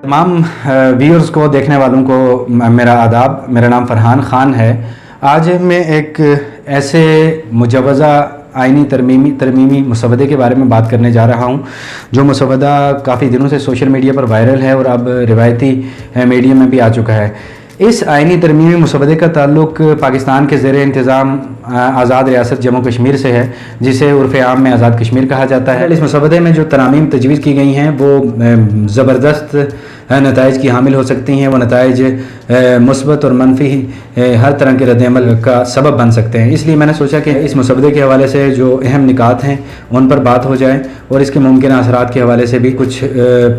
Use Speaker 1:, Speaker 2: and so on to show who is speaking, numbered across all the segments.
Speaker 1: तमाम व्यूअर्स को देखने वालों को मेरा आदाब। मेरा नाम फरहान ख़ान है। आज मैं एक ऐसे मुजवज़ा आइनी तरमीमी मसवदे के बारे में बात करने जा रहा हूँ जो मसवदा काफ़ी दिनों से सोशल मीडिया पर वायरल है और अब रिवायती मीडिया में भी आ चुका है। इस आइनी तरमीमी मसवदे का ताल्लुक़ पाकिस्तान के ज़ेर इंतज़ाम आज़ाद रियासत जम्मू कश्मीर से है, जिसे उर्फ़ आम में आज़ाद कश्मीर कहा जाता है। इस मसवदे में जो तरामीम तजवीज़ की गई हैं वो ज़बरदस्त नताइज की हामिल हो सकती हैं। वो नताइज मुस्बत और मनफी हर तरह के रद्द-ए-अमल का सबब बन सकते हैं। इसलिए मैंने सोचा कि इस मसवदे के हवाले से जो अहम निकात हैं उन पर बात हो जाए और इसके मुमकिन असरात के हवाले से भी कुछ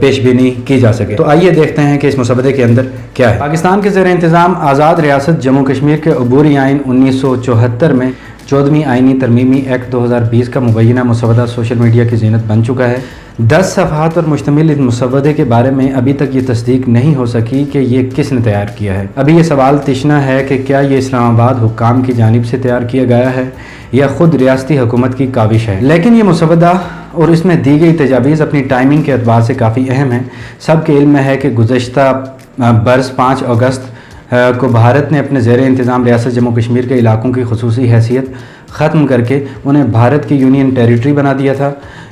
Speaker 1: पेशबीनी की जा सके। तो आइए देखते हैं कि इस मसवदे के अंदर क्या है। पाकिस्तान के ज़ेर इंतज़ाम आज़ाद रियासत जम्मू कश्मीर के अबूरी आइन 1974 में 14वीं आइनी तरमीमी एक्ट 2020 का मुबैना मसवदा सोशल मीडिया की ज़ीनत बन चुका है। 10 सफ़हात पर मुश्तमिल इस मसवदे के बारे में अभी तक ये तस्दीक नहीं हो सकी कि ये किसने तैयार किया है। अभी ये सवाल तिश्ना है कि क्या ये इस्लामाबाद हुक्काम की जानिब से तैयार किया गया है या ख़ुद रियासती हुकूमत की काविश है। लेकिन ये मसवदा और इसमें दी गई तजावीज़ अपनी टाइमिंग के एतबार से काफ़ी अहम है। सबके इल्म है कि गुज़श्ता बरस 5 अगस्त को भारत ने अपने ज़ेर इंतज़ाम रियासत जम्मू कश्मीर के इलाकों की खुसूसी हैसियत ख़त्म करके उन्हें भारत की यूनियन टेरिटरी बना दिया था,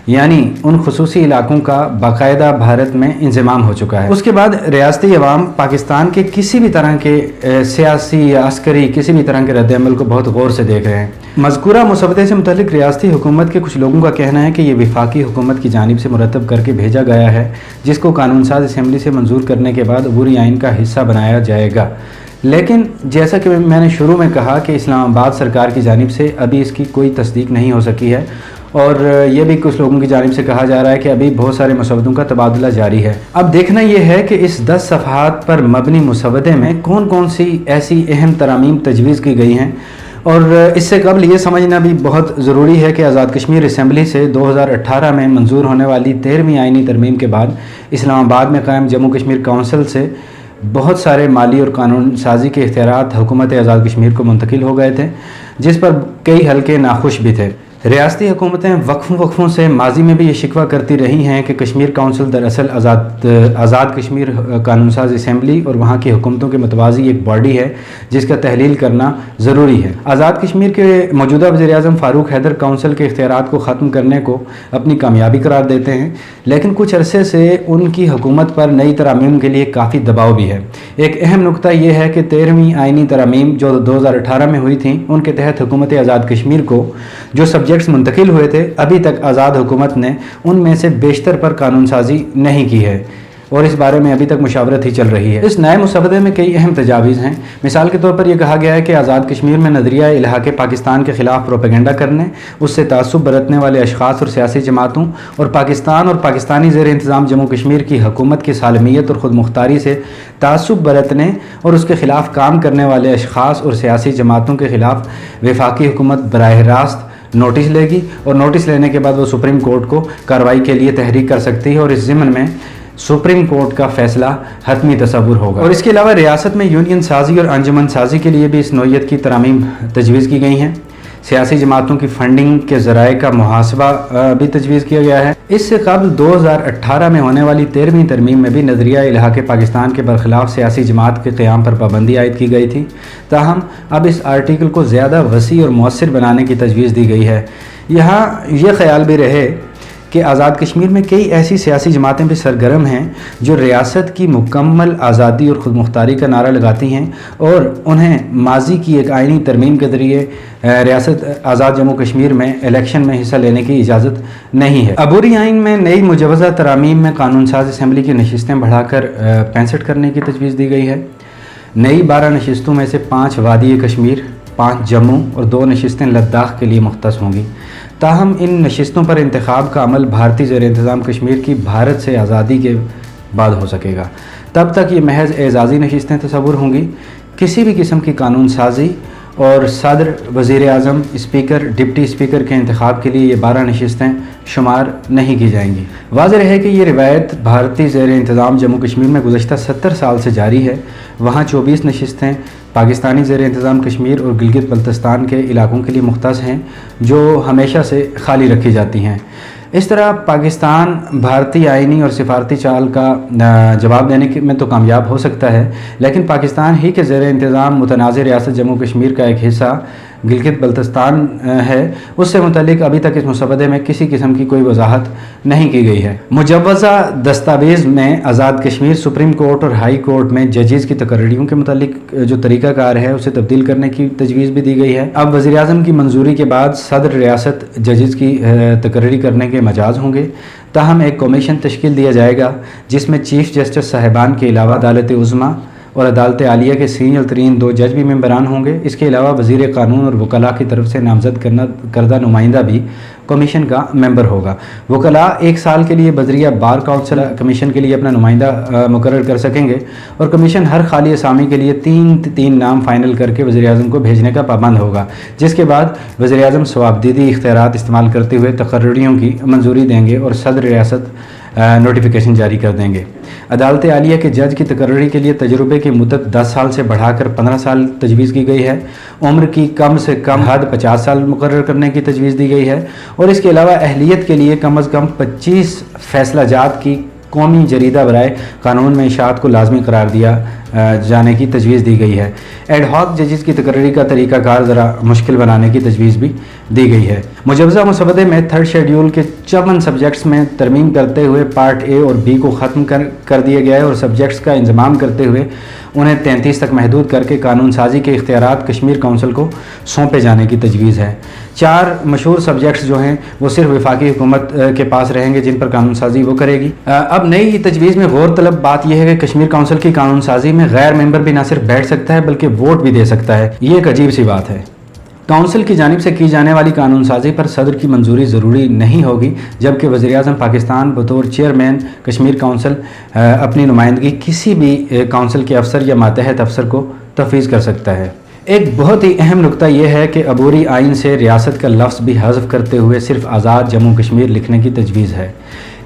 Speaker 1: यानी उन खुसूसी इलाकों का बाकायदा भारत में इंज़माम हो चुका है। उसके बाद रियासती अवाम पाकिस्तान के किसी भी तरह के सियासी या अस्करी किसी भी तरह के रद्द-ए-अमल को बहुत गौर से देख रहे हैं। मज़कूरा मसवदे से मुतल्लिक़ रियासती हुकूमत के कुछ लोगों का कहना है कि ये वफाकी हुकूमत की जानिब से मुरतब करके भेजा गया है, जिसको कानून साज असम्बली से मंजूर करने के बाद अबूरी आइन का हिस्सा बनाया जाएगा। लेकिन जैसा कि मैंने शुरू में कहा कि इस्लामाबाद सरकार की जानिब से अभी इसकी कोई तस्दीक नहीं हो सकी है और ये भी कुछ लोगों की जानिब से कहा जा रहा है कि अभी बहुत सारे मसवदों का तबादला जारी है। अब देखना यह है कि इस 10 सफ़हात पर मबनी मसवदे में कौन कौन सी ऐसी अहम तरामीम तजवीज़ की गई हैं। और इससे कबल ये समझना भी बहुत ज़रूरी है कि आज़ाद कश्मीर असम्बली से 2018 में मंजूर होने वाली 13वीं आइनी तरमीम के बाद इस्लामाबाद में कायम जम्मू कश्मीर काउंसिल से बहुत सारे माली और कानून साजी के इख्तियारात हुकूमत आज़ाद कश्मीर को मुंतकिल हो गए थे, जिस पर कई हल्के नाखुश भी थे। रियासती हुकूमतें वक्फ़ों से माजी में भी ये शिकवा करती रही हैं कि कश्मीर काउंसिल दरअसल आज़ाद कश्मीर कानून साज असम्बली और वहाँ की हुकूमतों के मतवाज़ी एक बॉडी है जिसका तहलील करना ज़रूरी है। आज़ाद कश्मीर के मौजूदा वज़ीर-ए-आज़म फ़ारूक हैदर काउंसिल के इख्तियारात को ख़त्म करने को अपनी कामयाबी करार देते हैं, लेकिन कुछ अरसे से उनकी हुकूमत पर नई तरामीम के लिए काफ़ी दबाव भी है। एक अहम नुकता यह है कि 13वीं आइनी तरामीम जो 2018 में हुई थी, उनके तहत हुकूमत आज़ाद कश्मीर को जो सब्जेक्ट्स मुंतकिल हुए थे, अभी तक आज़ाद हुकूमत ने उनमें से बेशतर पर कानून साजी नहीं की है और इस बारे में अभी तक मुशावरत ही चल रही है। इस नए मसवदे में कई अहम तजावीज़ हैं। मिसाल के तौर पर यह कहा गया है कि आज़ाद कश्मीर में नज़रिया इल्हाक़े पाकिस्तान के ख़िलाफ़ प्रोपेगेंडा करने, उससे तासुब बरतने वाले अशख़ास और सियासी जमातों और पाकिस्तान और पाकिस्तानी ज़ेर इंतज़ाम जम्मू कश्मीर की हुकूमत की सालमियत और ख़ुद मुख्तारी से तासुब बरतने और उसके ख़िलाफ़ काम करने वाले अशख़ास और सियासी जमातों के ख़िलाफ़ वफाकी हुकूमत बराह रास्त नोटिस लेगी और नोटिस लेने के बाद वो सुप्रीम कोर्ट को कार्रवाई के लिए तहरीक कर सकती है और इस ज़िम्न में सुप्रीम कोर्ट का फ़ैसला हतमी तसव्वुर होगा। और इसके अलावा रियासत में यूनियन साजी और अंजुमन साजी के लिए भी इस नौइयत की तरामीम तजवीज़ की गई हैं। सियासी जमातों की फंडिंग के ज़राए का मुहासबा भी तजवीज़ किया गया है। इससे कबल 2018 में होने वाली 13वीं तरमीम में भी नज़रिया इल्हाक़े पाकिस्तान के बरखिलाफ़ सियासी जमात के क़याम पर पाबंदी आयद की गई थी। ताहम अब इस आर्टिकल को ज़्यादा वसी और मौसर बनाने की तजवीज़ दी गई है। यहाँ यह ख्याल भी रहे कि आज़ाद कश्मीर में कई ऐसी सियासी जमातें भी सरगर्म हैं जो रियासत की मुकम्मल आज़ादी और ख़ुद मुख्तारी का नारा लगाती हैं और उन्हें माजी की एक आइनी तरमीम के ज़रिए रियासत आज़ाद जम्मू कश्मीर में इलेक्शन में हिस्सा लेने की इजाज़त नहीं है। अबूरी आइन में नई मुजवज़ा तरामीम में कानून साज असम्बली की नशिस्तें बढ़ाकर 65 करने की तजवीज़ दी गई है। नई 12 नशिस्तों में से 5 वादी कश्मीर, 5 जम्मू और 2 नशिस्तें लद्दाख के लिए मुख्तस होंगी। ताहम इन नशिस्तों पर इंतखाब का अमल भारतीय ज़ेर इंतज़ाम कश्मीर की भारत से आज़ादी के बाद हो सकेगा। तब तक ये महज एजाज़ी नशिस्तें तस्वुर होंगी। किसी भी किस्म की कानून साजी और सदर, वज़ीर-ए-आज़म, स्पीकर, डिप्टी स्पीकर के इंतखाब के लिए ये 12 नशिस्तें शुमार नहीं की जाएंगी। वाज़ेह है कि ये रिवायत भारतीय ज़ेर इंतज़ाम जम्मू कश्मीर में गुज़श्ता 70 साल से जारी है। वहाँ 24 नशिस्तें पाकिस्तानी ज़ेर इंतज़ाम कश्मीर और गिलगित बल्तिस्तान के इलाकों के लिए मुख्तस हैं, जो हमेशा से खाली रखी जाती हैं। اس طرح پاکستان بھارتی آئینی اور سفارتی چال کا جواب دینے میں تو کامیاب ہو سکتا ہے، لیکن پاکستان ہی کے زیر انتظام متنازع ریاست جموں کشمیر کا ایک حصہ گلگت بلتستان ہے، اس سے متعلق ابھی تک اس مسودے میں کسی قسم کی کوئی وضاحت نہیں کی گئی ہے۔ مجوزہ دستاویز میں آزاد کشمیر سپریم کورٹ اور ہائی کورٹ میں ججز کی تقرریوں کے متعلق جو طریقہ کار ہے اسے تبدیل کرنے کی تجویز بھی دی گئی ہے۔ اب وزیر اعظم کی منظوری کے بعد صدر ریاست ججز کی تقرری کرنے کے مجاز ہوں گے، تاہم ایک کمیشن تشکیل دیا جائے گا جس میں چیف جسٹس صاحبان کے علاوہ عدالت عظمیٰ اور عدالت عالیہ کے سینئر ترین 2 جج بھی ممبران ہوں گے۔ اس کے علاوہ وزیر قانون اور وکلاء کی طرف سے نامزد کردہ نمائندہ بھی کمیشن کا ممبر ہوگا۔ وکلاء 1 سال کے لیے بذریعہ بار کونسل کمیشن کے لیے اپنا نمائندہ مقرر کر سکیں گے، اور کمیشن ہر خالی اسامی کے لیے 3 نام فائنل کر کے وزیر اعظم کو بھیجنے کا پابند ہوگا، جس کے بعد وزیر اعظم ثوابدیدی اختیارات استعمال کرتے ہوئے تقرریوں کی منظوری دیں گے اور صدر ریاست نوٹیفیکیشن جاری کر دیں گے۔ عدالت عالیہ کے جج کی تقرری کے لیے تجربے کی مدت 10 سال سے بڑھا کر 15 سال تجویز کی گئی ہے۔ عمر کی کم سے کم حد 50 سال مقرر کرنے کی تجویز دی گئی ہے، اور اس کے علاوہ اہلیت کے لیے کم از کم 25 فیصلہ جات کی قومی جریدہ برائے قانون میں اشاعت کو لازمی قرار دیا جانے کی تجویز دی گئی ہے۔ ایڈ ہاک ججز کی تقرری کا طریقہ کار ذرا مشکل بنانے کی تجویز بھی دی گئی ہے۔ مجوزہ مسودے میں 3rd شیڈیول کے 54 سبجیکٹس میں ترمیم کرتے ہوئے پارٹ اے اور بی کو ختم کر دیا گیا ہے، اور سبجیکٹس کا انضمام کرتے ہوئے انہیں 33 تک محدود کر کے قانون سازی کے اختیارات کشمیر کونسل کو سونپے جانے کی تجویز ہے۔ 4 مشہور سبجیکٹس جو ہیں وہ صرف وفاقی حکومت کے پاس رہیں گے، جن پر قانون سازی وہ کرے گی۔ اب نئی تجویز میں غور طلب بات یہ ہے کہ کشمیر کونسل کی قانون سازی میں غیر ممبر بھی نہ صرف بیٹھ سکتا ہے بلکہ ووٹ بھی دے سکتا ہے۔ یہ ایک عجیب سی بات ہے۔ کونسل کی جانب سے کی جانے والی قانون سازی پر صدر کی منظوری ضروری نہیں ہوگی، جبکہ وزیر اعظم پاکستان بطور چیئرمین کشمیر کونسل اپنی نمائندگی کسی بھی کونسل کے افسر یا ماتحت افسر کو تفویض کر سکتا ہے۔ ایک بہت ہی اہم نکتہ یہ ہے کہ عبوری آئین سے ریاست کا لفظ بھی حذف کرتے ہوئے صرف آزاد جموں کشمیر لکھنے کی تجویز ہے۔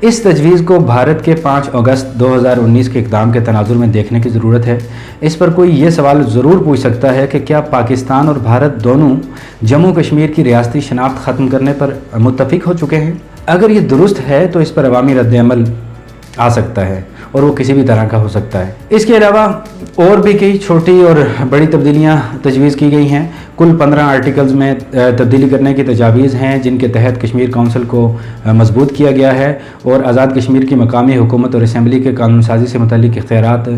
Speaker 1: اس تجویز کو بھارت کے 5 اگست 2019 کے اقدام کے تناظر میں دیکھنے کی ضرورت ہے۔ اس پر کوئی یہ سوال ضرور پوچھ سکتا ہے کہ کیا پاکستان اور بھارت دونوں جموں کشمیر کی ریاستی شناخت ختم کرنے پر متفق ہو چکے ہیں؟ اگر یہ درست ہے تو اس پر عوامی رد عمل آ سکتا ہے، اور وہ کسی بھی طرح کا ہو سکتا ہے۔ اس کے علاوہ اور بھی کئی چھوٹی اور بڑی تبدیلیاں تجویز کی گئی ہیں۔ کل 15 آرٹیکلز میں تبدیلی کرنے کی تجاویز ہیں، جن کے تحت کشمیر کونسل کو مضبوط کیا گیا ہے، اور آزاد کشمیر کی مقامی حکومت اور اسمبلی کے قانون سازی سے متعلق اختیارات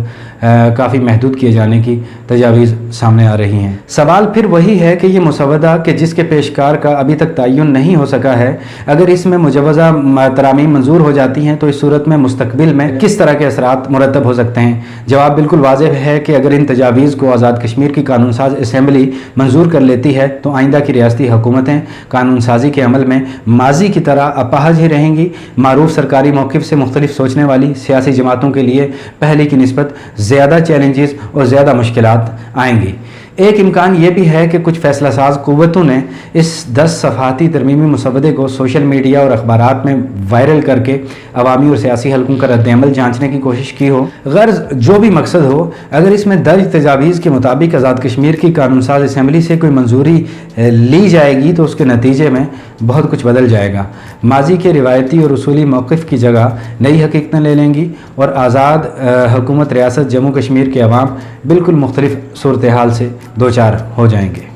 Speaker 1: کافی محدود کیے جانے کی تجاویز سامنے آ رہی ہیں۔ سوال پھر وہی ہے کہ یہ مسودہ کہ جس کے پیشکار کا ابھی تک تعین نہیں ہو سکا ہے، اگر اس میں مجوزہ ترامیم منظور ہو جاتی ہیں تو اس صورت میں مستقبل میں کس طرح کے اثرات مرتب ہو سکتے ہیں؟ جواب بالکل واضح ہے کہ اگر ان تجاویز کو آزاد کشمیر کی قانون ساز اسمبلی منظور کر لیتی ہے تو آئندہ کی ریاستی حکومتیں قانون سازی کے عمل میں ماضی کی طرح اپاہج ہی رہیں گی۔ معروف سرکاری موقف سے مختلف سوچنے والی سیاسی جماعتوں کے لیے پہلے کی نسبت زیادہ چیلنجز اور زیادہ مشکلات آئیں گی۔ ایک امکان یہ بھی ہے کہ کچھ فیصلہ ساز قوتوں نے اس 10 صفحاتی ترمیمی مسودے کو سوشل میڈیا اور اخبارات میں وائرل کر کے عوامی اور سیاسی حلقوں کا رد عمل جانچنے کی کوشش کی ہو۔ غرض جو بھی مقصد ہو، اگر اس میں درج تجاویز کے مطابق آزاد کشمیر کی قانون ساز اسمبلی سے کوئی منظوری لی جائے گی تو اس کے نتیجے میں بہت کچھ بدل جائے گا۔ ماضی کے روایتی اور اصولی موقف کی جگہ نئی حقیقتیں لے لیں گی، اور آزاد حکومت ریاست جموں کشمیر کے عوام بالکل مختلف صورتحال سے دوچار ہو جائیں گے۔